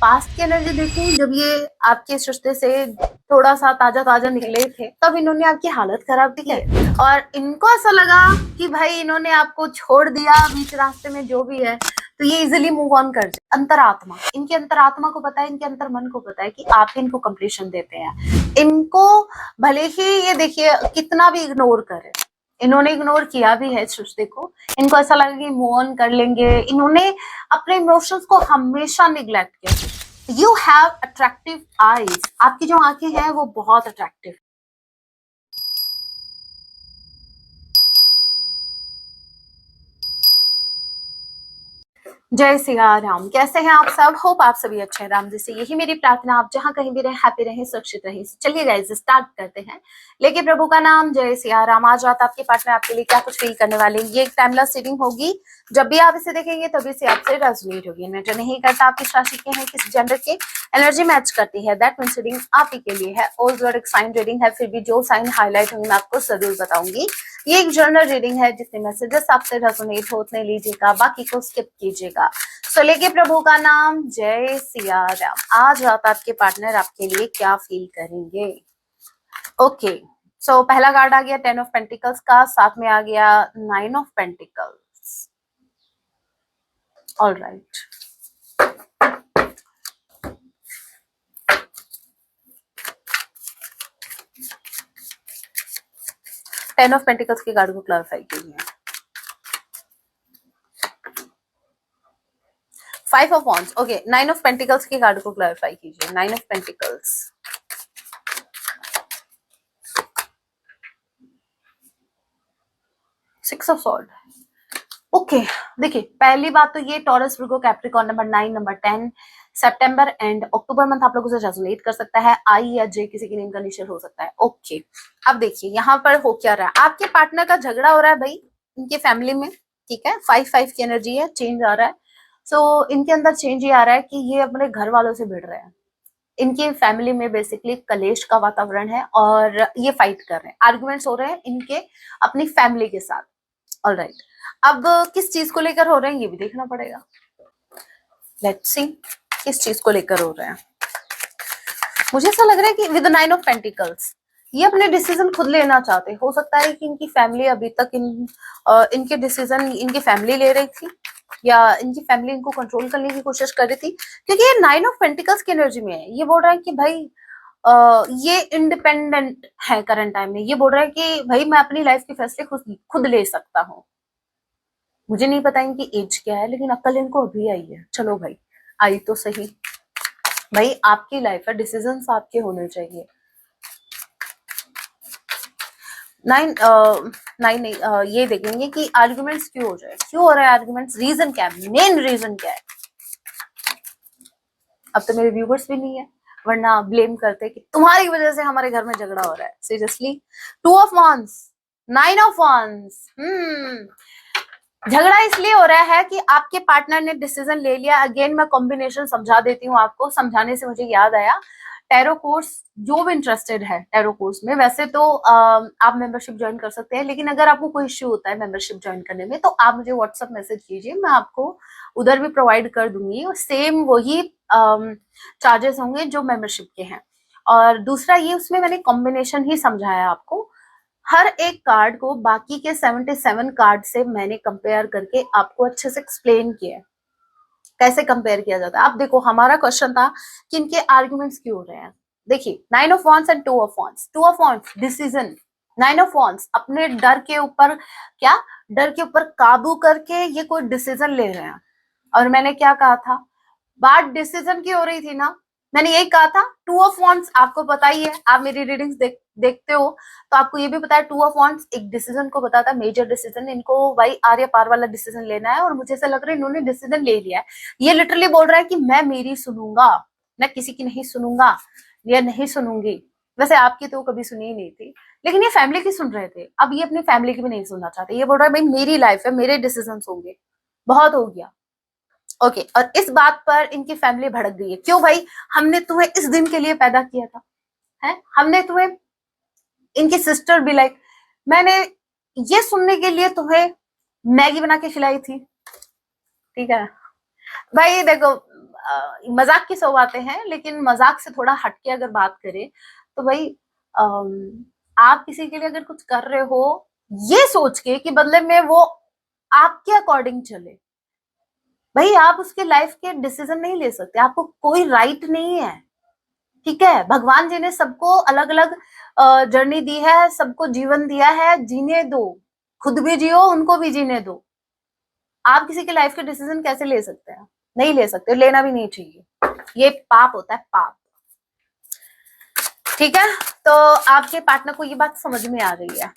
Past की energy देखूं, जब ये आपके इस रिश्ते से थोड़ा सा ताजा ताजा निकले थे तब इन्होंने आपकी हालत खराब की है और इनको ऐसा लगा कि भाई इन्होंने आपको छोड़ दिया बीच रास्ते में, जो भी है, तो ये इजिली मूव ऑन कर जाए। अंतरात्मा, इनके अंतरात्मा को पता है, इनके अंतर मन को पता है कि आप इनको कंप्लीशन देते हैं। इनको भले ही ये देखिए कितना भी इग्नोर करे, इन्होंने इग्नोर किया भी है इस रिश्ते को, इनको ऐसा लगा कि मूव ऑन कर लेंगे, इन्होंने अपने इमोशंस को हमेशा निग्लेक्ट किया। यू हैव अट्रैक्टिव आईज, आपकी जो आंखें हैं वो बहुत अट्रैक्टिव। जय सिया राम। कैसे हैं आप सब? होप आप सभी अच्छे हैं। राम जी से यही मेरी प्रार्थना, आप जहां कहीं भी रहे हैप्पी रहे, सुरक्षित रहे। चलिए गाइस स्टार्ट करते हैं। लेके प्रभु का नाम, जय सिया राम। आज रात आपके पार्टनर आपके लिए क्या कुछ फील करने वाले हैं, ये एक टाइमलेस रीडिंग होगी। जब भी आप इसे देखेंगे तभी से आपसे रेजोनेट होगी। मैटर नहीं करता आप किस राशि के हैं, किस जेंडर के, एनर्जी मैच करती है, दैट मींस रीडिंग आप ही के लिए है। ऑल जोडिक साइन रीडिंग है, फिर भी जो साइन हाईलाइट होंगे मैं आपको जरूर बताऊंगी। ये एक जनरल रीडिंग है, जितने मैसेजेस आपसे रेजोनेट हो उतने लीजिएगा, बाकी को स्किप कीजिएगा। तो लेके प्रभु का नाम, जय सिया राम। आज रात आपके पार्टनर आपके लिए क्या फील करेंगे? ओके, सो पहला कार्ड आ गया 10 ऑफ पेंटिकल्स का, साथ में आ गया 9 of pentacles. All right, ten of pentacles के कार्ड को क्लैरिफाई कीजिए। 5 of wands, okay. 9 of pentacles के कार्ड को क्लैरिफाई कीजिए। 9 of pentacles, 6 of sword. Okay, देखिए पहली बात तो ये taurus, Virgo, Capricorn number 9, number 10 September and October month आप लोगों से रेजोनेट कर सकता है। आई या जे किसी की नेम का इनिशियल हो सकता है। ओके, अब देखिए यहाँ पर हो क्या रहा है। आपके पार्टनर का झगड़ा हो रहा है भाई इनके फैमिली में, ठीक है। 5-5 की एनर्जी है, चेंज आ रहा है। सो इनके अंदर चेंज ये आ रहा है कि ये अपने घर वालों से भिड़ रहे हैं। इनकी फैमिली में बेसिकली कलेश का वातावरण है और ये फाइट कर रहे हैं, आर्गुमेंट्स हो रहे हैं इनके अपनी फैमिली के साथ। ऑलराइट, अब किस चीज को लेकर हो रहे हैं ये भी देखना पड़ेगा। लेट्स सी किस चीज को लेकर हो रहे हैं। मुझे ऐसा लग रहा है कि विद 9 ऑफ पेंटिकल्स ये अपने डिसीजन खुद लेना चाहते। हो सकता है कि इनकी फैमिली अभी तक इनके डिसीजन इनकी फैमिली ले रही थी, या इनकी फैमिली इनको कंट्रोल करने की कोशिश कर रही थी, क्योंकि ये 9 ऑफ पेंटिकल्स की एनर्जी में है। ये बोल रहा है कि भाई ये इंडिपेंडेंट है करंट टाइम में। ये बोल रहा है कि भाई मैं अपनी लाइफ के फैसले खुद ले सकता हूँ। मुझे नहीं पता इनकी एज क्या है, लेकिन अक्ल इनको अभी आई है। चलो भाई, आई तो सही। भाई आपकी लाइफ है, डिसीजंस आपके होने चाहिए। 9 नहीं, ये देखेंगे कि आर्गुमेंट्स क्यों हो रहे हैं, क्यों हो रहा है आर्गुमेंट्स, रीजन क्या है, मेन रीजन क्या है। अब तो मेरे व्यूवर्स भी नहीं है, वरना ब्लेम करते कि तुम्हारी वजह से हमारे घर में झगड़ा हो रहा है। Seriously, 2 of wands, 9 of wands। झगड़ा इसलिए हो रहा है कि आपके पार्टनर ने डिसीजन ले लिया। अगेन मैं कॉम्बिनेशन समझा देती हूँ आपको। समझाने से मुझे याद आया, टैरो कोर्स जो भी इंटरेस्टेड है टैरो कोर्स में, वैसे तो आप मेंबरशिप ज्वाइन कर सकते हैं, लेकिन अगर आपको कोई इश्यू होता है मेंबरशिप ज्वाइन करने में तो आप मुझे व्हाट्सएप मैसेज कीजिए, मैं आपको उधर भी प्रोवाइड कर दूंगी। और सेम वही चार्जेस होंगे जो मेंबरशिप के हैं। और दूसरा ये, उसमें मैंने कॉम्बिनेशन ही समझाया आपको। हर एक कार्ड को बाकी के 77 कार्ड से मैंने कंपेयर करके आपको अच्छे से एक्सप्लेन किया है कैसे कंपेयर किया जाता है। अब देखो, हमारा क्वेश्चन था कि इनके आर्ग्यूमेंट्स क्यों हो रहे हैं। देखिए 9 of wands and 2 of wands। 2 of wands decision, 9 of wands अपने डर के ऊपर, क्या डर के ऊपर काबू करके ये कोई डिसीजन ले रहे हैं। और मैंने क्या कहा था, बात डिसीजन की हो रही थी ना, मैंने यही कहा था। 2 ऑफ wands आपको पता ही है, आप मेरी रीडिंग्स देखते हो तो आपको ये भी पता है 2 ऑफ wands एक डिसीजन को बताता है, मेजर डिसीजन। इनको भाई आर्य पार वाला डिसीजन लेना है और मुझे ऐसा लग रहा है इन्होंने डिसीजन ले लिया है। ये लिटरली बोल रहा है कि मैं मेरी सुनूंगा, मैं किसी की नहीं सुनूंगा या नहीं सुनूंगी। वैसे आपकी तो कभी सुनी ही नहीं थी, लेकिन ये फैमिली की सुन रहे थे, अब ये अपनी फैमिली की भी नहीं सुनना चाहते। ये बोल रहा है भाई मेरी लाइफ है, मेरे डिसीजन होंगे, बहुत हो गया। ओके, और इस बात पर इनकी फैमिली भड़क गई है। क्यों भाई, हमने तुम्हें इस दिन के लिए पैदा किया था, है हमने तुम्हें, इनकी सिस्टर भी लाइक, मैंने ये सुनने के लिए तुम्हें मैगी बना के खिलाई थी, ठीक है भाई। देखो मजाक की 100 बातें हैं, लेकिन मजाक से थोड़ा हटके अगर बात करें तो भाई आप किसी के लिए अगर कुछ कर रहे हो ये सोच के कि बदले में वो आपके अकॉर्डिंग चले, भाई आप उसके लाइफ के डिसीजन नहीं ले सकते, आपको कोई राइट नहीं है। ठीक है, भगवान जी ने सबको अलग अलग जर्नी दी है, सबको जीवन दिया है, जीने दो, खुद भी जियो, उनको भी जीने दो। आप किसी के लाइफ के डिसीजन कैसे ले सकते हैं? नहीं ले सकते, लेना भी नहीं चाहिए, ये पाप होता है, पाप। ठीक है, तो आपके पार्टनर को ये बात समझ में आ गई है,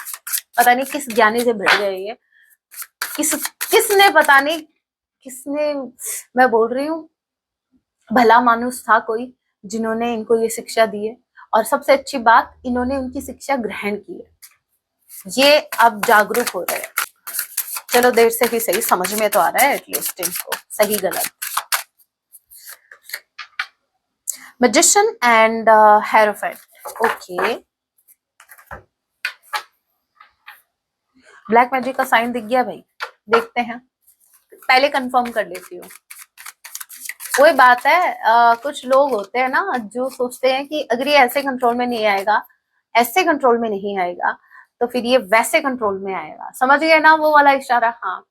पता नहीं किस ज्ञानी से भिड़ गए ये, किसने पता नहीं किसने, मैं बोल रही हूँ भला मानुस था कोई जिन्होंने इनको ये शिक्षा दी है, और सबसे अच्छी बात इन्होंने उनकी शिक्षा ग्रहण की है, ये अब जागरूक हो रहे हैं। चलो देर से ही सही, समझ में तो आ रहा है एटलीस्ट इनको सही गलत। Magician and hierophant, okay, black magic का साइन दिख गया भाई, देखते हैं, पहले कंफर्म कर लेती हूँ। वही बात है, कुछ लोग होते हैं ना जो सोचते हैं कि अगर ये ऐसे कंट्रोल में नहीं आएगा, ऐसे कंट्रोल में नहीं आएगा, तो फिर ये वैसे कंट्रोल में आएगा, समझ गए ना वो वाला इशारा? हाँ,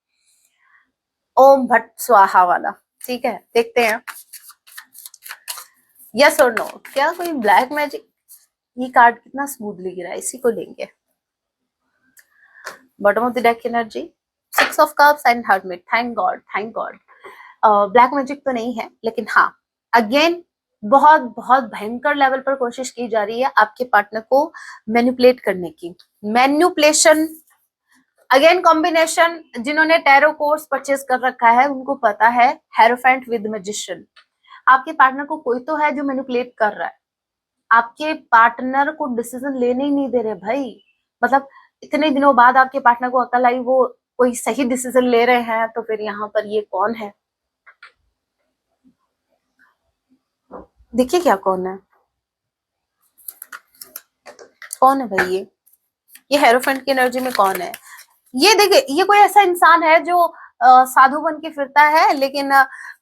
ओम भट्ट स्वाहा वाला। ठीक है, देखते हैं यस और नो, क्या कोई ब्लैक मैजिक? ये कार्ड कितना स्मूथली गिरा है, इसी को लेंगे। Bottom of the deck energy, 6 of cups and hermit, thank God, thank God. Black magic तो नहीं है, लेकिन हाँ अगेन बहुत बहुत भयंकर लेवल पर कोशिश की जा रही है आपके पार्टनर को मैनिपुलेट करने की। मैनिपुलेशन अगेन कॉम्बिनेशन, जिन्होंने टैरो कोर्स परचेज कर रखा है उनको पता है, हेरोफेंट विद मैजिशियन। आपके पार्टनर को कोई तो है जो मैनिपुलेट कर रहा है, आपके पार्टनर को डिसीजन लेने ही नहीं दे रहे भाई। मतलब इतने दिनों बाद आपके पार्टनर को अकल आई, वो कोई सही डिसीजन ले रहे हैं, तो फिर यहाँ पर ये कौन है? देखिए क्या कौन है, कौन है भाई? ये हेरोफेंट की एनर्जी में कौन है? ये देखिए, ये कोई ऐसा इंसान है जो साधु बन के फिरता है, लेकिन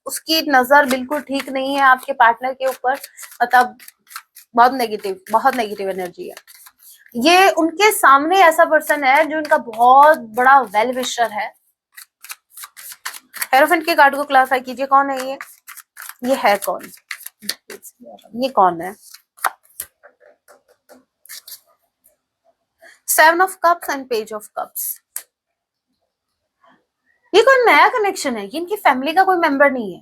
उसकी नजर बिल्कुल ठीक नहीं है आपके पार्टनर के ऊपर, मतलब बहुत नेगेटिव एनर्जी है। ये उनके सामने ऐसा पर्सन है जो इनका बहुत बड़ा वेल विशर है। हेरोफेंट के कार्ड को क्लैरिफाई कीजिए, कौन है ये है कौन? ये कौन है? 7 of cups and page of cups. ये कोई नया कनेक्शन है, ये इनकी फैमिली का कोई मेंबर नहीं है,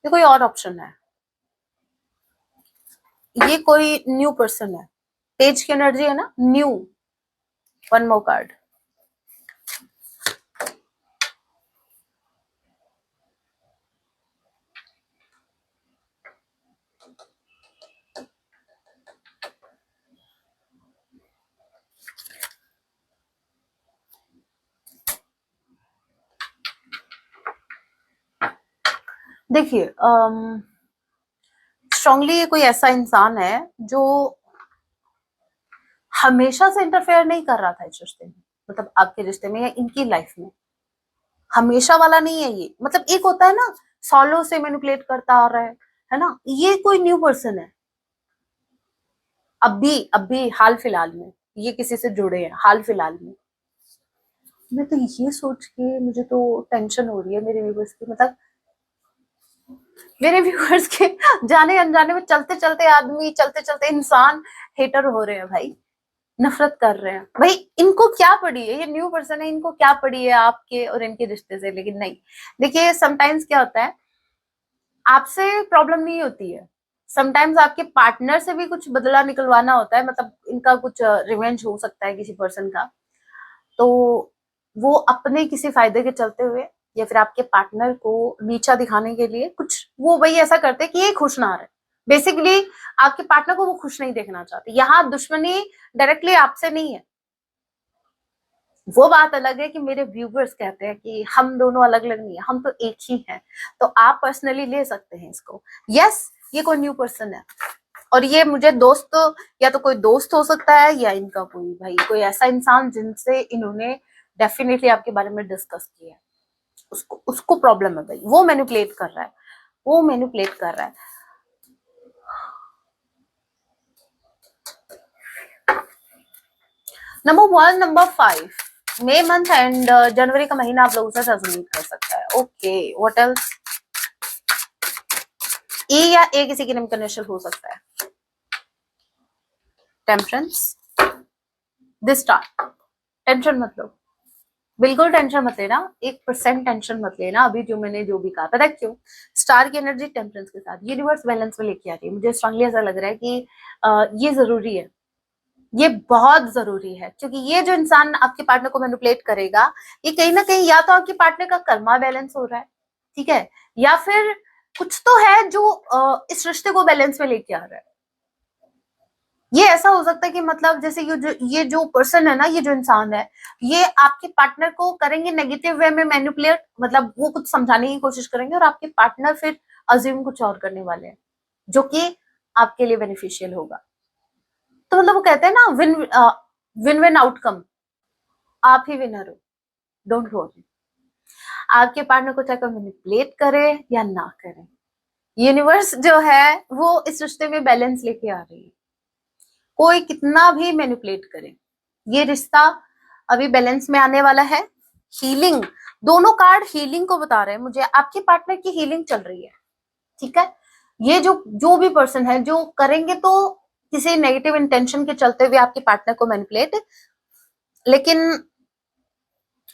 ये कोई और ऑप्शन है, ये कोई न्यू पर्सन है। पेज की एनर्जी है ना, न्यू। वन मोर कार्ड, देखिए स्ट्रांगली ये कोई ऐसा इंसान है जो हमेशा से इंटरफेयर नहीं कर रहा था इस रिश्ते में, मतलब आपके रिश्ते में या इनकी लाइफ में। हमेशा वाला नहीं है ये, मतलब एक होता है ना सालों से मैनिपुलेट करता आ रहा है ना, ये कोई न्यू पर्सन है। अब भी हाल फिलहाल में ये किसी से जुड़े हैं, हाल फिलहाल में। मैं तो ये सोच के मुझे तो टेंशन हो रही है मेरे व्यूवर्स की, मतलब मेरे व्यूअर्स के जाने अनजाने में चलते चलते आदमी, चलते चलते इंसान हेटर हो रहे हैं भाई, नफरत कर रहे हैं भाई। इनको क्या पड़ी है, ये न्यू पर्सन है, इनको क्या पड़ी है आपके और इनके रिश्ते से? लेकिन नहीं, देखिए समटाइम्स क्या होता है, आपसे प्रॉब्लम नहीं होती है, समटाइम्स आपके पार्टनर से भी कुछ बदला निकलवाना होता है, मतलब इनका कुछ रिवेंज हो सकता है किसी पर्सन का, तो वो अपने किसी फायदे के चलते हुए या फिर आपके पार्टनर को नीचा दिखाने के लिए कुछ वो वही ऐसा करते हैं कि ये खुश ना रहे। बेसिकली आपके पार्टनर को वो खुश नहीं देखना चाहते। यहाँ दुश्मनी डायरेक्टली आपसे नहीं है, वो बात अलग है कि मेरे व्यूवर्स कहते हैं कि हम दोनों अलग अलग नहीं है, हम तो एक ही हैं, तो आप पर्सनली ले सकते हैं इसको। यस, ये कोई न्यू पर्सन है, और ये मुझे दोस्त या तो कोई दोस्त हो सकता है या इनका कोई भाई, कोई ऐसा इंसान जिनसे इन्होंने डेफिनेटली आपके बारे में डिस्कस किया है। उसको उसको प्रॉब्लम है भाई, वो मैनिपुलेट कर रहा है, वो मैनिपुलेट कर रहा है। Number 1, number 5 May month and जनवरी का महीना आप लोगों से रेजोनेट कर सकता है। Okay, what else? ई या ए किसी की कनेक्शन हो सकता है। टेम्परेंस, दिस स्टार, टेंशन मत लो, बिल्कुल टेंशन मत लेना, 1% टेंशन मत लेना। अभी जो मैंने जो भी कहा, पता है क्यों? स्टार की एनर्जी टेम्परेंस के साथ यूनिवर्स बैलेंस में लेके आ रही है। मुझे स्ट्रांगली ऐसा लग रहा है कि ये जरूरी है, ये बहुत जरूरी है, क्योंकि ये जो इंसान आपके पार्टनर को मैनिपुलेट करेगा, ये कहीं ना कहीं या तो आपके पार्टनर का कर्मा बैलेंस हो रहा है, ठीक है, या फिर कुछ तो है जो इस रिश्ते को बैलेंस में लेके आ रहा है। ये ऐसा हो सकता है कि मतलब जैसे ये जो पर्सन है ना, ये जो इंसान है, ये आपके पार्टनर को करेंगे नेगेटिव वे में मैनिपुलेट, मतलब वो कुछ समझाने की कोशिश करेंगे और आपके पार्टनर फिर अज्यूम कुछ और करने वाले हैं, जो कि आपके लिए बेनिफिशियल होगा। तो मतलब वो कहते हैं ना, विन विन आउटकम, आप ही विनर हो, डोंट वरी। आपके पार्टनर को चाहे कोई मैनिपुलेट करे या ना करे, यूनिवर्स जो है वो इस रिश्ते में बैलेंस लेके आ रही है। कोई कितना भी मैनिपुलेट करे, ये रिश्ता अभी बैलेंस में आने वाला है। हीलिंग, दोनों कार्ड हीलिंग को बता रहे हैं मुझे, आपके पार्टनर की हीलिंग चल रही है, ठीक है। ये जो जो भी पर्सन है जो करेंगे तो किसी नेगेटिव इंटेंशन के चलते हुए आपके पार्टनर को मैनिपुलेट, लेकिन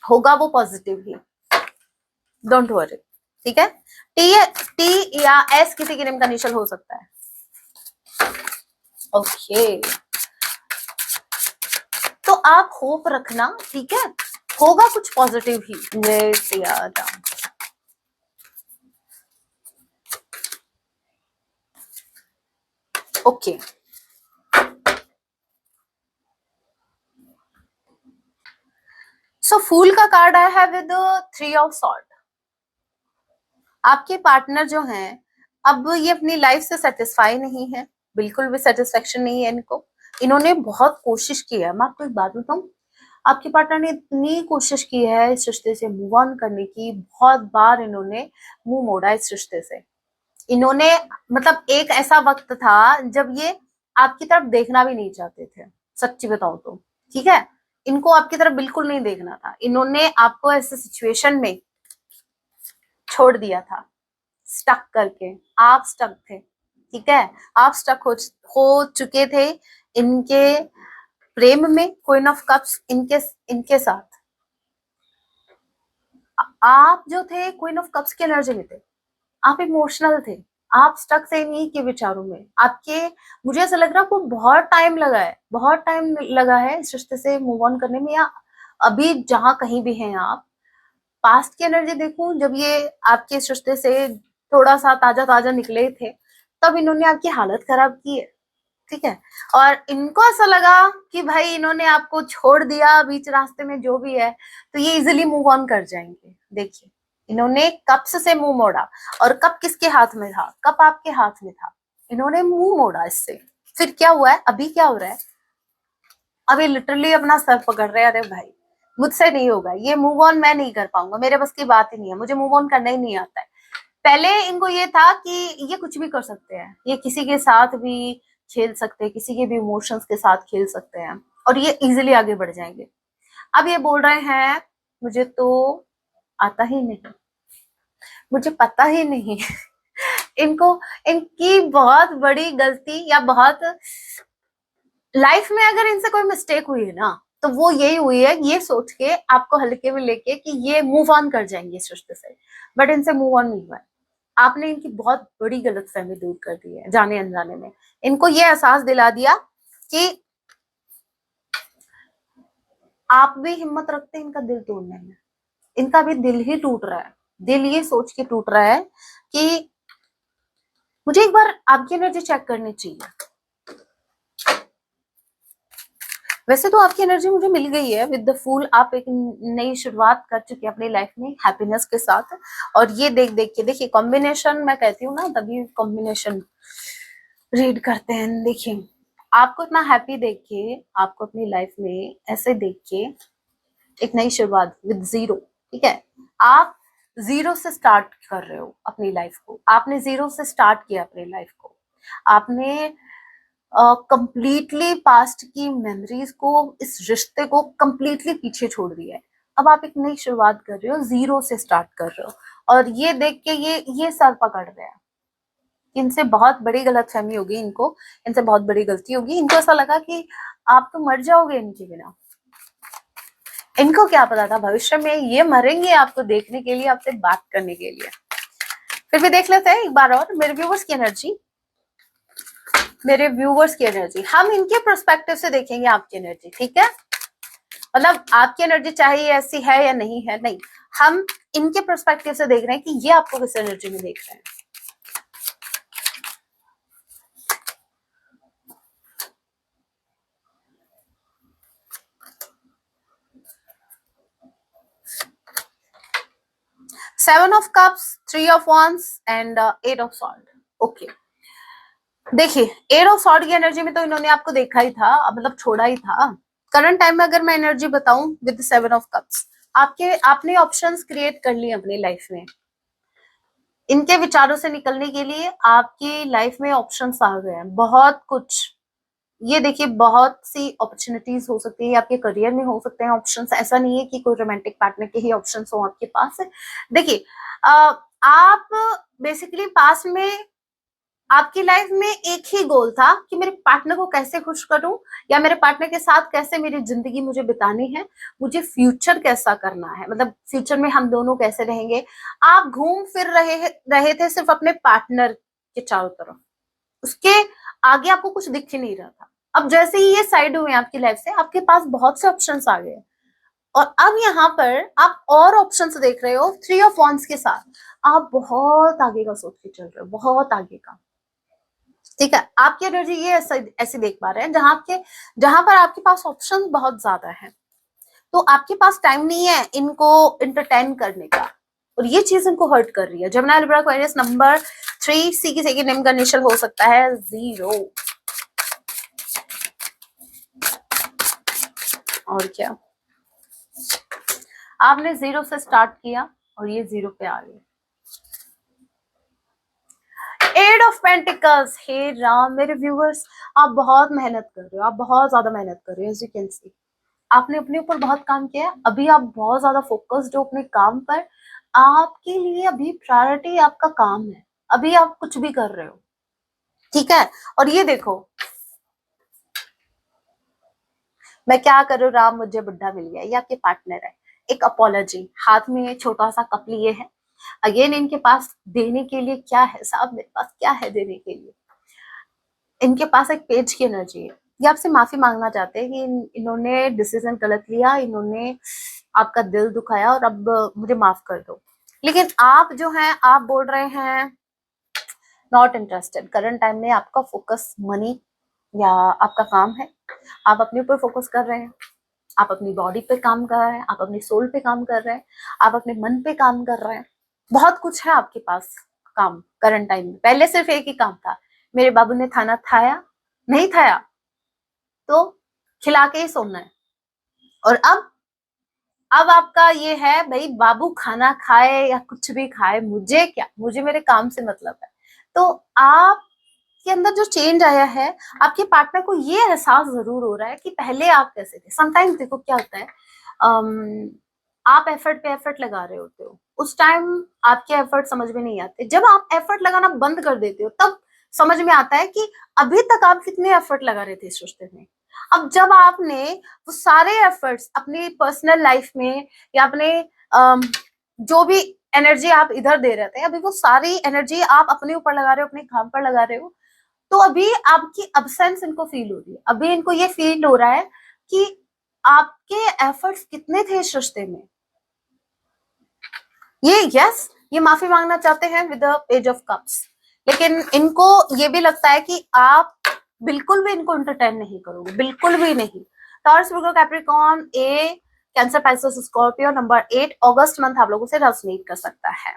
होगा वो पॉजिटिव ही, डोंट वरी, ठीक है। टी या एस किसी के नेम का इनिशियल हो सकता है। ओके, तो आप होप रखना, ठीक है, होगा कुछ पॉजिटिव ही। जय सिया राम। ओके, सो फूल का कार्ड आया है विद 3 ऑफ सॉर्ड। आपके पार्टनर जो हैं, अब ये अपनी लाइफ से सेटिस्फाई नहीं है, बिल्कुल भी सेटिस्फेक्शन नहीं है इनको। इन्होंने बहुत कोशिश की है, मैं आपको एक बात बताऊं, आपके पार्टनर ने इतनी कोशिश की है इस रिश्ते से मूव ऑन करने की, बहुत बार इन्होंने मुंह मोड़ा इस रिश्ते से। इन्होंने, मतलब एक ऐसा वक्त था जब ये आपकी तरफ देखना भी नहीं चाहते थे, सच्ची बताऊं तो, ठीक है। इनको आपकी तरफ बिल्कुल नहीं देखना था, इन्होंने आपको ऐसे सिचुएशन में छोड़ दिया था, स्टक करके। आप स्टक थे, ठीक है, आप स्टक हो चुके थे इनके प्रेम में, क्वीन ऑफ कप्स इनके इनके साथ। आप जो थे क्वीन ऑफ कप्स की एनर्जी में थे, आप इमोशनल थे, आप स्टक थे इन्हीं के विचारों में। आपके, मुझे ऐसा लग रहा है आपको बहुत टाइम लगा है, बहुत टाइम लगा है इस रिश्ते से मूव ऑन करने में, या अभी जहां कहीं भी हैं आप। पास्ट की एनर्जी देखूं, जब ये आपके इस रिश्ते से थोड़ा सा ताजा ताजा निकले थे, तब इन्होंने आपकी हालत खराब की है, ठीक है। और इनको ऐसा लगा कि भाई इन्होंने आपको छोड़ दिया बीच रास्ते में जो भी है, तो ये इजिली मूव ऑन कर जाएंगे। देखिए, इन्होंने कप्स से मुंह मोड़ा, और कप किसके हाथ में था? कप आपके हाथ में था, इन्होंने मुंह मोड़ा इससे। फिर क्या हुआ है, अभी क्या हो रहा है? अभी लिटरली अपना सर पकड़ रहे हैं, अरे भाई मुझसे नहीं होगा ये मूव ऑन, मैं नहीं कर पाऊंगा, मेरे बस की बात ही नहीं है, मुझे मूव ऑन करना ही नहीं आता है। पहले इनको ये था कि ये कुछ भी कर सकते हैं, ये किसी के साथ भी खेल सकते हैं, किसी के भी इमोशंस के साथ खेल सकते हैं, और ये इजीली आगे बढ़ जाएंगे। अब ये बोल रहे हैं मुझे तो आता ही नहीं, मुझे पता ही नहीं। इनको, इनकी बहुत बड़ी गलती, या बहुत लाइफ में अगर इनसे कोई मिस्टेक हुई है ना, तो वो यही हुई है, ये सोच के आपको हल्के में लेके कि ये मूव ऑन कर जाएंगे इस रिश्ते से, बट इनसे मूव ऑन नहीं हुआ है। आपने इनकी बहुत बड़ी गलतफहमी दूर कर दी है, जाने अनजाने में इनको ये एहसास दिला दिया कि आप भी हिम्मत रखते हैं इनका दिल तोड़ने में। इनका भी दिल ही टूट रहा है, दिल ये सोच के टूट रहा है कि मुझे एक बार आपकी एनर्जी चेक करनी चाहिए। वैसे तो आपकी एनर्जी मुझे मिल गई है विद द फूल, आप एक नई शुरुआत कर चुके हैं अपनी लाइफ में हैप्पीनेस के साथ। और ये देख देख के देखिए, कॉम्बिनेशन मैं कहती हूँ ना, तभी कॉम्बिनेशन रीड करते हैं। देखिए, आपको इतना हैप्पी देख के, आपको अपनी लाइफ में ऐसे देख के, एक नई शुरुआत विद जीरो, ठीक है। आप जीरो से स्टार्ट कर रहे हो अपनी लाइफ को, आपने जीरो से स्टार्ट किया अपनी लाइफ को, आपने कंप्लीटली पास्ट की मेमोरीज को, इस रिश्ते को कंप्लीटली पीछे छोड़ दिया है। अब आप एक नई शुरुआत कर रहे हो, जीरो से स्टार्ट कर रहे हो, और ये देख के ये सर पकड़ रहे हैं। इनसे बहुत बड़ी गलतफहमी होगी इनको, इनसे बहुत बड़ी गलती होगी, इनको ऐसा लगा कि आप तो मर जाओगे इनके बिना। इनको क्या पता था भविष्य में ये मरेंगे आपको देखने के लिए, आपसे बात करने के लिए। फिर भी देख लेते हैं एक बार और मेरे व्यूवर्स की एनर्जी, मेरे व्यूवर्स की एनर्जी। हम इनके पर्सपेक्टिव से देखेंगे आपकी एनर्जी, ठीक है? मतलब आपकी एनर्जी चाहे ऐसी है या नहीं है, नहीं, हम इनके पर्सपेक्टिव से देख रहे हैं कि ये आपको किस एनर्जी में देख रहे हैं। Seven of cups, three of wands and eight of sword. Okay, देखिए एट ऑफ सॉर्ड की एनर्जी में तो इन्होंने आपको देखा ही था, मतलब छोड़ा ही था। करंट टाइम में अगर मैं एनर्जी बताऊं विद सेवन ऑफ कप्स, आपने ऑप्शंस क्रिएट कर लिए अपनी लाइफ में। इनके विचारों से निकलने के लिए आपकी लाइफ में ऑप्शंस आ गए हैं, बहुत कुछ। ये देखिए बहुत सी अपॉर्चुनिटीज हो सकती है, आपके करियर में हो सकते हैं ऑप्शंस। ऐसा नहीं है कि कोई रोमांटिक पार्टनर के ही ऑप्शंस हो आपके पास। देखिए आप बेसिकली पास में आपकी लाइफ में एक ही गोल था कि मेरे पार्टनर को कैसे खुश करूं, या मेरे पार्टनर के साथ कैसे मेरी जिंदगी मुझे बितानी है, मुझे फ्यूचर कैसा करना है, मतलब फ्यूचर में हम दोनों कैसे रहेंगे। आप घूम फिर रहे थे सिर्फ अपने पार्टनर के चारों तरफ, उसके आगे आपको कुछ दिख ही नहीं रहा था। अब जैसे ही ये साइड हुए आपकी लाइफ से, आपके पास बहुत से ऑप्शंस आ गए, और अब यहाँ पर आप और ऑप्शंस देख रहे हो थ्री ऑफ wands के साथ। आप बहुत आगे का सोच के चल रहे हो, बहुत आगे का, ठीक है? आपकी एनर्जी ये ऐसे देख पा रहे हैं जहां पर आपके पास ऑप्शंस बहुत ज्यादा है, तो आपके पास टाइम नहीं है इनको इंटरटेन करने का, और ये चीज इनको हर्ट कर रही है। जेमिनी, लिब्रा, एक्वेरियस नंबर 3, सी की सेकंड नेम का इनिशियल हो सकता है 0। और क्या, आपने 0 से स्टार्ट किया और ये 0 पे आ गए। एट ऑफ पेंटिकल्स, हे राम, मेरे व्यूअर्स, आप बहुत मेहनत कर रहे हो, आप बहुत ज्यादा मेहनत कर रहे हो, एज यू कैन सी। आपने अपने ऊपर बहुत काम किया है, अभी आप बहुत ज्यादा फोकस्ड हो अपने काम पर। आपके लिए अभी प्रायोरिटी आपका काम है, अभी आप कुछ भी कर रहे हो, ठीक है? और ये देखो, मैं क्या करूं राम, मुझे बुढ़ा मिल गया, ये आपके पार्टनर है। एक अपॉलॉजी, हाथ में छोटा सा कप लिए है। अगेन इनके पास देने के लिए क्या है साहब, मेरे पास क्या है देने के लिए? इनके पास एक पेज की एनर्जी है, ये आपसे माफी मांगना चाहते हैं कि इन्होंने डिसीजन गलत लिया, इन्होंने आपका दिल दुखाया, और अब मुझे माफ कर दो। लेकिन आप जो हैं, आप बोल रहे हैं नॉट इंटरेस्टेड। करंट टाइम में आपका फोकस मनी या आपका काम है, आप अपने ऊपर फोकस कर रहे हैं, आप अपनी बॉडी पे काम कर रहे हैं, आप अपनी सोल पे काम कर रहे हैं, आप अपने मन पे काम कर रहे हैं। बहुत कुछ है आपके पास काम करंट टाइम में। पहले सिर्फ एक ही काम था, मेरे बाबू ने खाना खाया नहीं खाया तो खिला के ही सोना है। और अब आपका ये है भाई, बाबू खाना खाए या कुछ भी खाए, मुझे क्या, मुझे मेरे काम से मतलब है। तो आप के अंदर जो चेंज आया है, आपके पार्टनर को ये एहसास जरूर हो रहा है कि पहले आप कैसे थे। समटाइम्स देखो क्या होता है, आप एफर्ट पे एफर्ट लगा रहे होते हो, उस टाइम आपके एफर्ट समझ में नहीं आते। जब आप एफर्ट लगाना बंद कर देते हो, तब समझ में आता है कि अभी तक आप कितने एफर्ट लगा रहे थे इस रिश्ते में। अब जब आपने वो सारे एफर्ट्स अपनी पर्सनल लाइफ में, या अपने जो भी एनर्जी आप इधर दे रहे थे, अभी वो सारी एनर्जी आप अपने ऊपर लगा रहे हो, अपने काम पर लगा रहे हो, तो अभी आपकी अब्सेंस इनको फील हो रही है। अभी इनको ये फील हो रहा है कि आपके एफर्ट्स कितने थे इस रिश्ते में। ये माफी मांगना चाहते हैं with the page of cups, लेकिन इनको ये भी लगता है कि आप बिल्कुल भी इनको एंटरटेन नहीं करोगे, बिल्कुल भी नहीं। टॉरस, वर्गो, कैप्रिकॉर्न, ए, कैंसर, पाइसेस, स्कॉर्पियो नंबर 8, अगस्त मंथ आप लोगों से रेजोनेट कर सकता है।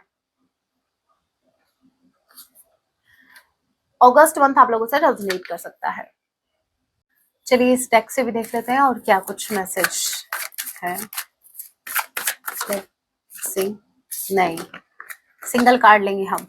अगस्त मंथ आप लोगों से रेजोनेट कर सकता है। चलिए इस डेक से भी देख लेते हैं और क्या कुछ मैसेज है। Let's see. नहीं, सिंगल कार्ड लेंगे हम।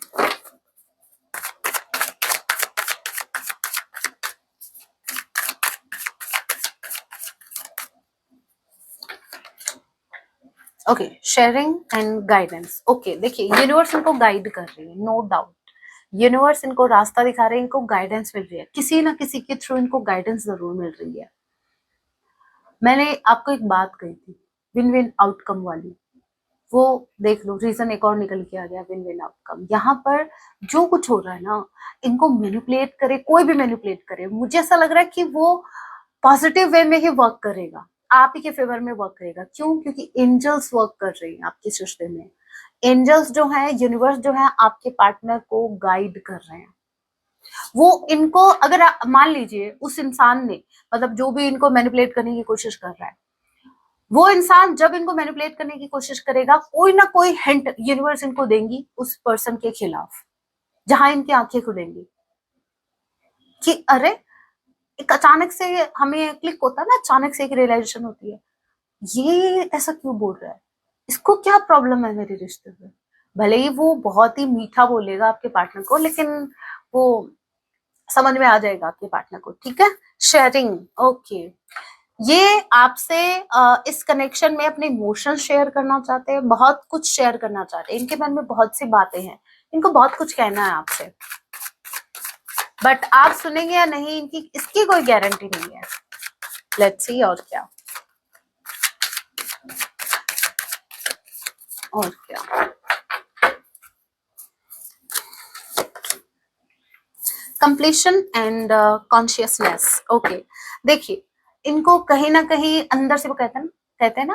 Okay, sharing and guidance. Okay, देखिए यूनिवर्स इनको गाइड कर रही है, नो डाउट। यूनिवर्स इनको रास्ता दिखा रहे हैं, इनको गाइडेंस मिल रही है, किसी ना किसी के थ्रू इनको गाइडेंस जरूर मिल रही है। मैंने आपको एक बात कही थी, विन विन आउटकम वाली, वो देख लो, रीजन एक और निकल के आ गया, विन विन आउटकम। यहाँ पर जो कुछ हो रहा है ना, इनको मैनिपुलेट करे, कोई भी मैनिपुलेट करे, मुझे ऐसा लग रहा है कि वो पॉजिटिव वे में ही वर्क करेगा, आप ही के फेवर में वर्क करेगा। क्यों? क्योंकि एंजल्स वर्क कर रही हैं आपके सिस्टम में। एंजल्स जो है, यूनिवर्स जो है, आपके पार्टनर को गाइड कर रहे हैं। वो इनको, अगर मान लीजिए उस इंसान ने, मतलब जो भी इनको मैनिपुलेट करने की कोशिश कर रहा है, वो इंसान जब इनको मैनिपुलेट करने की कोशिश करेगा, कोई ना कोई हिंट यूनिवर्स इनको देंगी उस पर्सन के खिलाफ, जहां इनकी आंखें खुलेंगी कि अरे, एक अचानक से हमें क्लिक होता है ना, अचानक से एक रियलाइजेशन होती है, ये ऐसा क्यों बोल रहा है, इसको क्या प्रॉब्लम है मेरे रिश्ते में। भले ही वो बहुत ही मीठा बोलेगा आपके पार्टनर को, लेकिन वो समझ में आ जाएगा आपके पार्टनर को। ठीक है, शेयरिंग। ओके, ये आपसे इस कनेक्शन में अपने इमोशंस शेयर करना चाहते हैं, बहुत कुछ शेयर करना चाहते हैं, इनके मन में बहुत सी बातें हैं, इनको बहुत कुछ कहना है आपसे, बट आप सुनेंगे या नहीं, इनकी इसकी कोई गारंटी नहीं है। लेट्स सी, और क्या, और क्या। Completion and consciousness. ओके, देखिए इनको कहीं ना कहीं अंदर से वो कहते हैं ना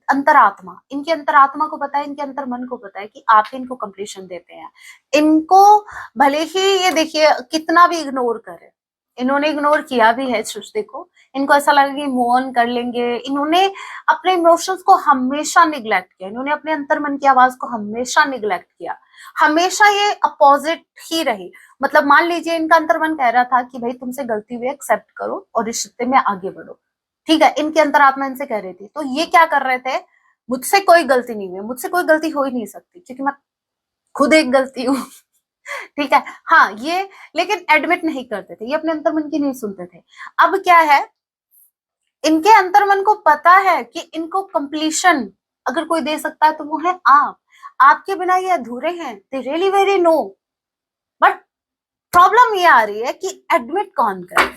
अंतरात्मा, इनकी अंतरात्मा को पता है, इनके अंतर मन को पता है कि आप इनको कंप्लीशन देते हैं। इनको भले ही ये देखिए कितना भी इग्नोर करे, इन्होंने इग्नोर किया भी है इस रिश्ते को, इनको ऐसा लगा कि मूव ऑन कर लेंगे, इन्होंने अपने इमोशंस को हमेशा निग्लेक्ट किया, इन्होंने अपने अंतर मन की आवाज को हमेशा निग्लेक्ट किया, हमेशा ये अपोजिट ही रही। मतलब मान लीजिए इनका अंतर्मन कह रहा था कि भाई तुमसे गलती हुई, एक्सेप्ट करो और इस रिश्ते में आगे बढ़ो, ठीक है, इनकी अंतरात्मा इनसे कह रही थी, तो ये क्या कर रहे थे, मुझसे कोई गलती नहीं हुई, मुझसे कोई गलती हो ही नहीं सकती क्योंकि मैं खुद एक गलती हूँ। ठीक है, हाँ ये, लेकिन एडमिट नहीं करते थे, ये अपने अंतर्मन की नहीं सुनते थे। अब क्या है, इनके अंतर्मन को पता है कि इनको कंप्लीशन अगर कोई दे सकता है तो वो है आप, आपके बिना ये अधूरे हैं, they really very no, but problem ये आ रही है कि एडमिट कौन करे।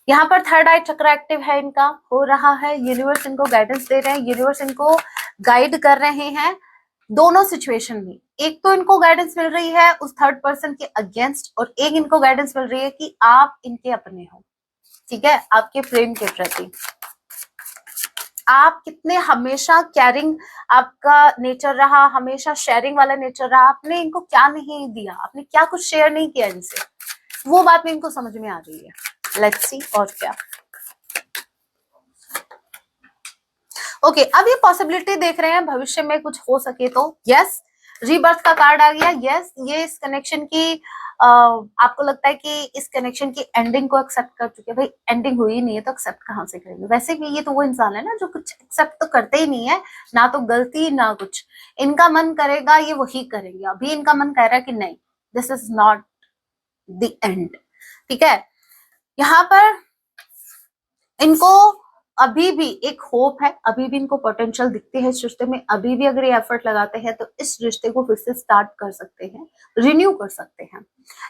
यहाँ पर थर्ड आई चक्र एक्टिव है, इनका हो रहा है, यूनिवर्स इनको गाइडेंस दे रहे हैं, यूनिवर्स इनको गाइड कर रहे हैं दोनों सिचुएशन में। एक तो इनको गाइडेंस मिल रही है उस थर्ड पर्सन के अगेंस्ट, और एक इनको गाइडेंस मिल रही है कि आप इनके अपने हो, ठीक है, आपके प्रेम के प्रति आप कितने हमेशा कैरिंग आपका नेचर रहा, हमेशा शेयरिंग वाला नेचर रहा, आपने इनको क्या नहीं दिया, आपने क्या कुछ शेयर नहीं किया इनसे, वो बात में इनको समझ में आ रही है। लेट्स सी, और क्या। ओके, अब ये पॉसिबिलिटी देख रहे हैं भविष्य में कुछ हो सके तो, यस, रीबर्थ का कार्ड आ गया, यस, ये इस कनेक्शन की आपको लगता है कि इस कनेक्शन की एंडिंग को एक्सेप्ट कर चुके हैं। भाई एंडिंग हुई नहीं है तो एक्सेप्ट कहाँ से करेंगे, वैसे भी ये तो वो इंसान है ना जो कुछ एक्सेप्ट तो करते ही नहीं है, ना तो गलती ना कुछ, इनका मन करेगा ये वही करेंगे, अभी इनका मन कह रहा है कि नहीं, this is not the end, ठीक है। यहाँ पर इनको अभी भी एक होप है, अभी भी इनको पोटेंशियल दिखती है इस रिश्ते में, अभी भी अगर ये एफर्ट लगाते हैं तो इस रिश्ते को फिर से स्टार्ट कर सकते हैं, रिन्यू कर सकते हैं।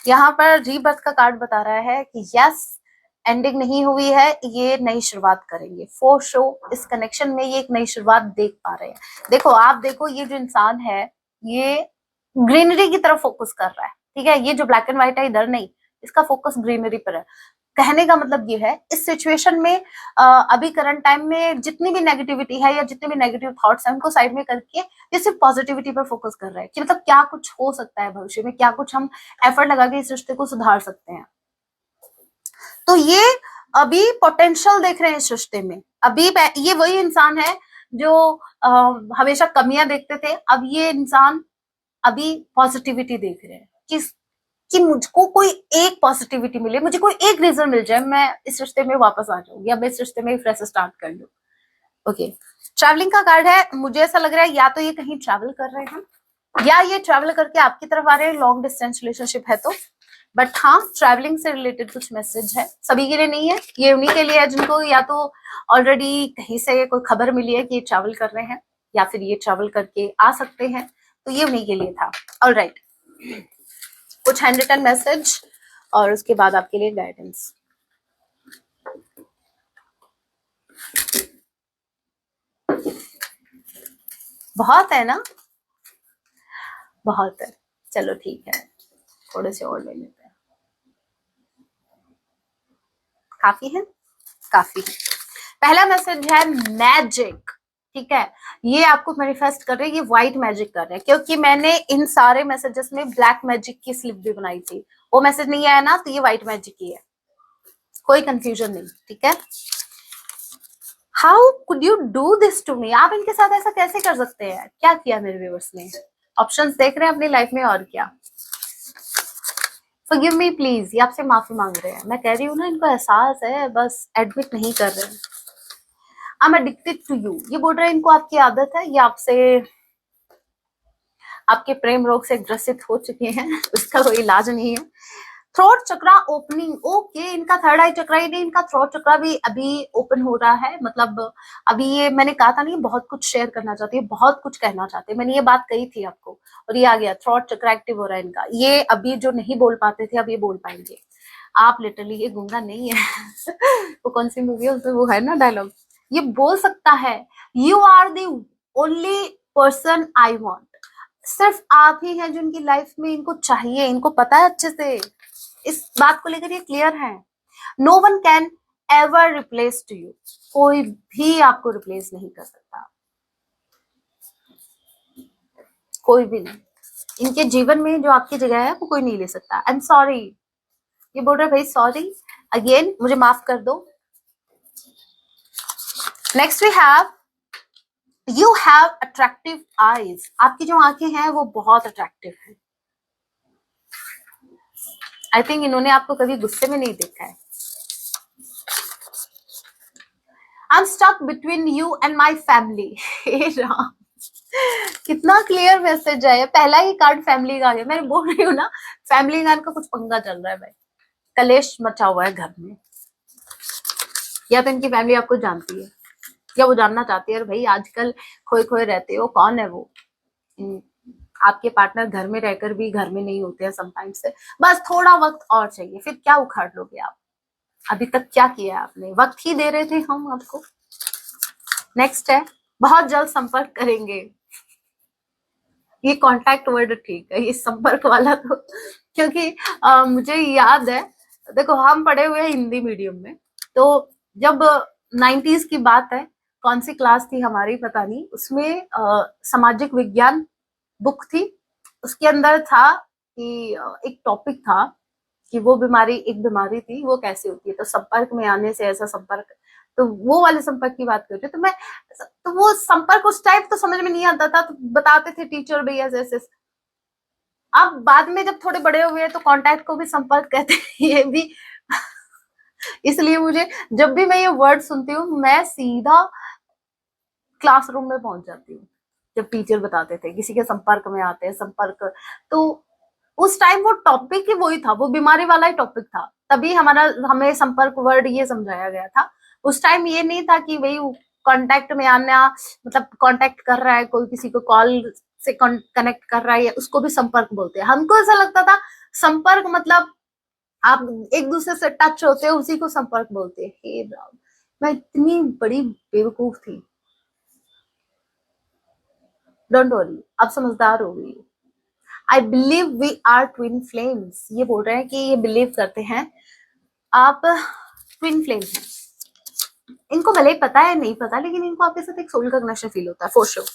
यहाँ पर रीबर्थ का कार्ड बता रहा है कि यस, एंडिंग नहीं हुई है, ये नई शुरुआत करेंगे फॉर शो, इस कनेक्शन में ये एक नई शुरुआत देख पा रहे हैं। देखो आप देखो, ये जो इंसान है ये ग्रीनरी की तरफ फोकस कर रहा है, ठीक है, ये जो ब्लैक एंड व्हाइट है इधर नहीं, इसका फोकस ग्रीनरी पर है। कहने का मतलब ये है इस सिचुएशन में अभी करंट टाइम में जितनी भी नेगेटिविटी है या जितने भी नेगेटिव थॉट्स हैं उनको साइड में करके ये सिर्फ पॉजिटिविटी पर फोकस कर रहा है कि मतलब क्या कुछ हो सकता है भविष्य में, क्या कुछ हम एफर्ट लगा के इस रिश्ते को सुधार सकते हैं। तो ये अभी पोटेंशियल देख रहे हैं इस रिश्ते में, अभी ये वही इंसान है जो हमेशा कमियां देखते थे, अब ये इंसान अभी पॉजिटिविटी देख रहे हैं कि मुझको कोई एक पॉजिटिविटी मिले, मुझे कोई एक रीजन मिल जाए, मैं इस रिश्ते में वापस आ जाऊं या मैं इस रिश्ते में फ्रेश स्टार्ट कर लूं। ओके, ट्रैवलिंग का कार्ड है। मुझे ऐसा लग रहा है या तो ये कहीं ट्रैवल कर रहे हैं या ये ट्रैवल करके आपकी तरफ आ रहे हैं, लॉन्ग डिस्टेंस रिलेशनशिप है तो। बट हाँ, ट्रैवलिंग से रिलेटेड कुछ मैसेज है, सभी के लिए नहीं है, ये उन्हीं के लिए है जिनको या तो ऑलरेडी कहीं से कोई खबर मिली है कि ये ट्रैवल कर रहे हैं या फिर ये ट्रैवल करके आ सकते हैं, तो ये उन्हीं के लिए था। ऑलराइट, कुछ हैंड रिटन मैसेज और उसके बाद आपके लिए गाइडेंस। बहुत है ना, बहुत है, चलो ठीक है, थोड़े से और ले लेते हैं। काफी है, काफी है। पहला मैसेज है मैजिक, ठीक है, ये आपको मैनिफेस्ट कर रहे हैं, ये व्हाइट मैजिक कर रहे हैं, क्योंकि मैंने इन सारे मैसेजेस में ब्लैक मैजिक की स्लिप भी बनाई थी, वो मैसेज नहीं आया ना, तो ये व्हाइट मैजिक ही है, कोई कंफ्यूजन नहीं, ठीक है। How could you do this to me, आप इनके साथ ऐसा कैसे कर सकते हैं, क्या किया मेरे व्यूअर्स ने, ऑप्शंस देख रहे हैं अपनी लाइफ में और क्या। फॉरगिव मी प्लीज, ये आपसे माफी मांग रहे हैं, मैं कह रही हूँ ना, इनको एहसास है, बस एडमिट नहीं कर रहे हैं। I am addicted to you, ये बोल रहे हैं इनको आपकी आदत है, ये आपसे आपके प्रेम रोग से ग्रसित हो चुके हैं, उसका कोई इलाज नहीं है। थ्रोट चक्रा ओपनिंग, ओके, इनका थर्ड आई चक्रा ही नहीं, इनका थ्रोट चक्रा भी अभी ओपन हो रहा है, मतलब अभी ये मैंने कहा था नहीं, बहुत कुछ शेयर करना चाहती है, बहुत कुछ कहना चाहते हैं, मैंने ये बात कही थी आपको, और ये आ गया, थ्रोट चक्रा एक्टिव हो रहा है इनका, ये अभी जो नहीं बोल पाते थे अब ये बोल पाएंगे। आप लिटरली, ये गूंगा नहीं है वो कौन सी मूवी है उसमें वो है ना डायलॉग, ये बोल सकता है, you are the only person I want, सिर्फ आप ही हैं जो इनकी लाइफ में इनको चाहिए, इनको पता है अच्छे से, इस बात को लेकर ये क्लियर है। No one can ever replace to you, कोई भी आपको रिप्लेस नहीं कर सकता, कोई भी नहीं, इनके जीवन में जो आपकी जगह है वो कोई नहीं ले सकता। आई एम सॉरी, ये बोल रहे भाई सॉरी अगेन, मुझे माफ कर दो। Next we have you have attractive eyes, आपकी जो आंखें हैं वो बहुत अट्रैक्टिव है। आई थिंक इन्होंने आपको कभी गुस्से में नहीं देखा है। I am stuck between you and my family, हे राम, कितना क्लियर मैसेज है, पहला ही कार्ड फैमिली का आ गया, मैं बोल रही हूँ ना, फैमिली मैन का कुछ पंगा चल रहा है भाई, कलेश मचा हुआ है घर में, या तो इनकी फैमिली आपको जानती है या वो जानना चाहती है, भाई आजकल खोए खोए रहते हो, कौन है वो, आपके पार्टनर घर में रहकर भी घर में नहीं होते हैं समटाइम्स से, बस थोड़ा वक्त और चाहिए, फिर क्या उखाड़ लोगे आप, अभी तक क्या किया आपने, वक्त ही दे रहे थे हम आपको। नेक्स्ट है बहुत जल्द संपर्क करेंगे, ये कांटेक्ट वर्ड ठीक है, ये संपर्क वाला तो, क्योंकि मुझे याद है, देखो हम पढ़े हुए हैं हिंदी मीडियम में, तो जब 90s की बात है, कौन सी क्लास थी हमारी पता नहीं, उसमें सामाजिक विज्ञान बुक थी, उसके अंदर था कि एक टॉपिक था कि वो बीमारी, एक बीमारी थी, वो कैसे होती है, तो संपर्क में आने से ऐसा संपर्क, तो वो वाले संपर्क की बात करते, तो मैं, तो वो संपर्क उस टाइप तो समझ में नहीं आता था, तो बताते थे टीचर भैया ऐसे। अब बाद में जब थोड़े बड़े हुए तो कांटेक्ट को भी संपर्क कहते हैं, ये भी इसलिए मुझे जब भी मैं ये वर्ड सुनती हूँ मैं सीधा क्लासरूम में पहुंच जाती हूँ, जब टीचर बताते थे किसी के संपर्क में आते हैं संपर्क, तो उस टाइम वो टॉपिक ही वही था, वो बीमारी वाला ही टॉपिक था, तभी हमें संपर्क वर्ड ये समझाया गया था। उस टाइम ये नहीं था कि भाई कांटेक्ट में आना मतलब कांटेक्ट कर रहा है कोई, किसी को कॉल से कनेक्ट कर रहा है, उसको भी संपर्क बोलते हैं। हमको ऐसा लगता था संपर्क मतलब आप एक दूसरे से टच होते हो, उसी को संपर्क बोलते हैं। हे राम, मैं इतनी बड़ी बेवकूफ थी। डोंट वरी, आप समझदार हो गई। I believe we are twin flames, ये बोल रहे हैं कि ये बिलीव करते हैं आप ट्विन फ्लेम्स हैं। इनको भले ही पता है नहीं पता, लेकिन इनको आपके साथ एक सोल का कनेक्शन फील होता है for sure.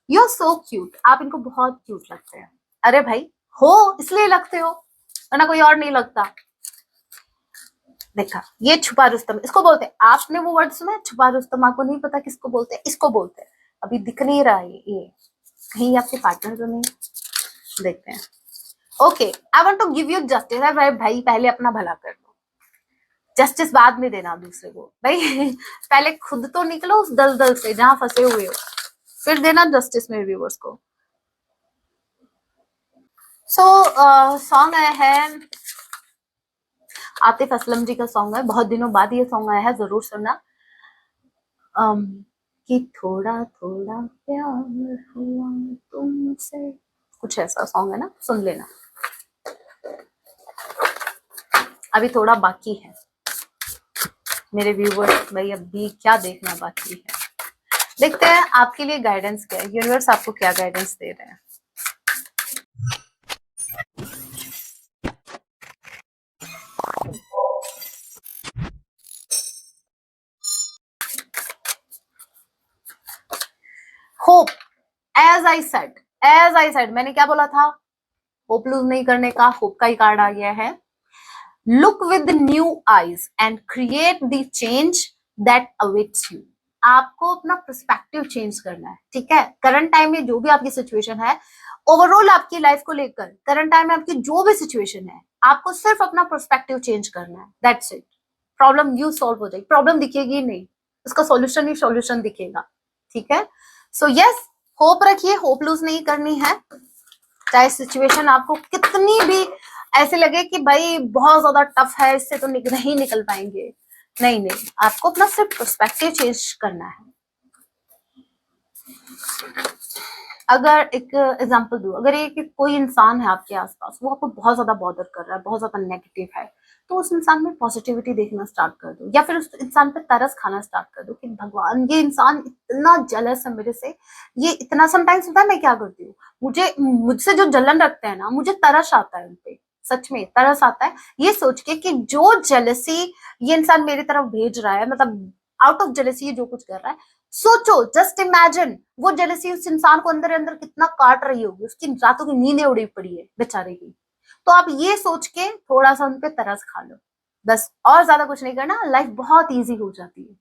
You are so cute, आप इनको बहुत क्यूट लगते हैं। अरे भाई हो इसलिए लगते हो, वरना कोई और नहीं लगता। देखा, ये छुपा रुस्तम इसको बोलते हैं, आपने वो वर्ड सुना है छुपा रुस्तम, आपको नहीं पता किसको बोलते हैं, इसको बोलते हैं। अभी दिख नहीं रहा है ये कहीं आपके पार्टनर तो नहीं, देखते हैं। Okay, I want to give you justice, भाई पहले अपना भला कर लो। जस्टिस बाद में देना दूसरे को, भाई पहले खुद तो निकलो उस दलदल से जहां फंसे हुए हो, फिर देना जस्टिस मेरे व्यूवर्स को। सो सॉन्ग आया है आतिफ असलम जी का सॉन्ग है, बहुत दिनों बाद ये सॉन्ग आया है, जरूर सुनना। कि थोड़ा थोड़ा प्यार हुआ तुमसे, कुछ ऐसा सॉन्ग है ना, सुन लेना। अभी थोड़ा बाकी है मेरे व्यूवर्स, भाई अभी क्या देखना बाकी है, देखते हैं आपके लिए गाइडेंस क्या है, यूनिवर्स आपको क्या गाइडेंस दे रहे हैं। होप, एज आई सेड, मैंने क्या बोला था, होप लूज नहीं करने का, होप का ही कार्ड आ गया है। Look with new eyes and create the change that awaits you. आपको अपना पर्सपेक्टिव चेंज करना है, ठीक है। करंट टाइम में जो भी आपकी सिचुएशन है, ओवरऑल आपकी लाइफ को लेकर करंट टाइम में आपकी जो भी सिचुएशन है, आपको सिर्फ अपना पर्सपेक्टिव चेंज करना है, that's it. Problem you solve हो जाएगी, प्रॉब्लम दिखेगी नहीं, उसका सॉल्यूशन ही सॉल्यूशन दिखेगा, ठीक है। सो यस, होप रखिए, होप लूज नहीं करनी है, चाहे सिचुएशन आपको कितनी भी ऐसे लगे कि भाई बहुत ज्यादा टफ है, इससे तो नहीं निकल पाएंगे, नहीं, आपको अपना सिर्फ पर्सपेक्टिव चेंज करना है। अगर एक एग्जांपल दूं, अगर एक कोई इंसान है आपके आसपास, वो आपको बहुत ज्यादा बॉदर कर रहा है, बहुत ज्यादा नेगेटिव है, तो उस इंसान में पॉजिटिविटी देखना स्टार्ट कर दो, या फिर उस इंसान पे तरस खाना स्टार्ट कर दो कि भगवान ये इंसान इतना जेलस है मेरे से, ये इतना। समटाइम्स होता है मैं क्या करती हूँ, मुझसे जो जलन रखते हैं ना, मुझे तरस आता है उनपे, सच में तरस आता है, ये सोच के कि जो जेलसी ये इंसान मेरी तरफ भेज रहा है, मतलब आउट ऑफ जेलसी ये जो कुछ कर रहा है, सोचो, जस्ट इमेजिन वो जेलसी उस इंसान को अंदर अंदर कितना काट रही होगी, उसकी रातों की नींदें उड़ी पड़ी है बेचारे की। तो आप ये सोच के थोड़ा सा उनपे तरस खा लो, बस, और ज्यादा कुछ नहीं करना, लाइफ बहुत इजी हो जाती है।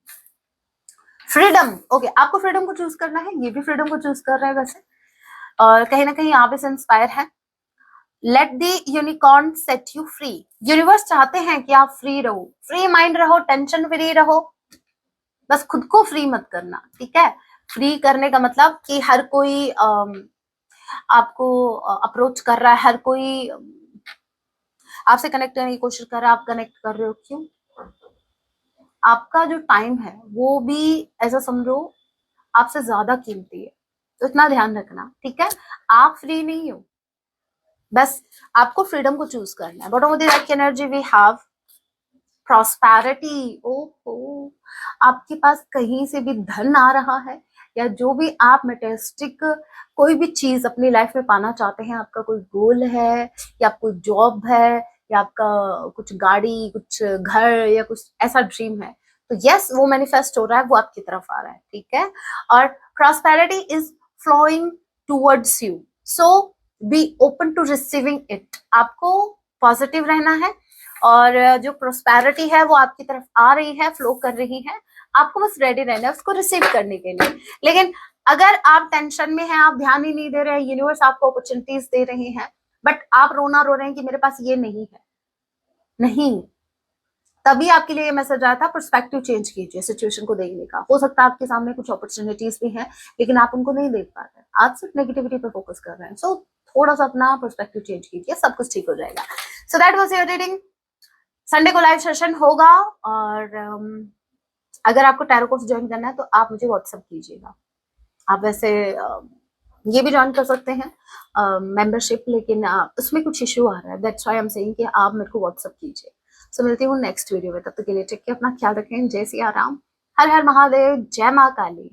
फ्रीडम, ओके, आपको फ्रीडम को चूज करना है, ये भी फ्रीडम को चूज कर रहे हैं वैसे, और कहीं ना कहीं आप इसे इंस्पायर है। Let the unicorn set you free. Universe चाहते हैं कि आप फ्री रहो, फ्री माइंड रहो, टेंशन फ्री रहो, बस खुद को फ्री मत करना, ठीक है। फ्री करने का मतलब कि हर कोई आपको अप्रोच कर रहा है, हर कोई आपसे कनेक्ट करने की कोशिश कर रहा है, आप कनेक्ट कर रहे हो, क्यों? आपका जो टाइम है वो भी ऐसा समझो आपसे ज्यादा कीमती है, तो इतना ध्यान रखना, ठीक है। आप फ्री नहीं हो, बस आपको फ्रीडम को चूज करना है। Bottom of the deck energy we have prosperity. ओहो, आपके पास कहीं से भी धन आ रहा है, या जो भी आप मटेरियलिस्टिक कोई भी चीज अपनी लाइफ में पाना चाहते हैं, आपका कोई गोल है, या कोई जॉब है, या आपका कुछ गाड़ी, कुछ घर, या कुछ ऐसा ड्रीम है, तो यस, वो मैनिफेस्ट हो रहा है, वो आपकी तरफ आ रहा है, ठीक है। और prosperity is flowing towards you, so be open to receiving it. आपको पॉजिटिव रहना है, और जो प्रोस्पेरिटी है वो आपकी तरफ आ रही है, फ्लो कर रही है, आपको बस रेडी रहना है उसको रिसीव करने के लिए। लेकिन अगर आप टेंशन में हैं, आप ध्यान ही नहीं दे रहे हैं, यूनिवर्स आपको अपॉर्चुनिटीज दे रहे हैं, बट आप रोना रो रहे हैं कि मेरे पास ये नहीं है, नहीं, तभी आपके लिए ये मैसेज आया था, पर्सपेक्टिव चेंज कीजिए सिचुएशन को देखने का। हो सकता है आपके सामने कुछ अपॉर्चुनिटीज भी हैं, लेकिन आप उनको नहीं देख पा रहे, आप सिर्फ नेगेटिविटी पे फोकस कर रहे हैं। सो थोड़ा सा अपना पर्सपेक्टिव चेंज कीजिए, सब कुछ ठीक हो जाएगा। So that was your reading. Sunday को लाइव सेशन होगा, और अगर आपको टैरो कोर्स ज्वाइन करना है तो आप मुझे व्हाट्सएप कीजिएगा। आप वैसे ये भी ज्वाइन कर सकते हैं मेंबरशिप, लेकिन उसमें कुछ इश्यू आ रहा है, that's why I am saying कि आप मेरे को व्हाट्सएप कीजिए। सो मिलती हूँ नेक्स्ट वीडियो में, तब तक के लिए टेक केयर, अपना ख्याल रखें। जय सिया राम, हर हर महादेव, जय माँ काली।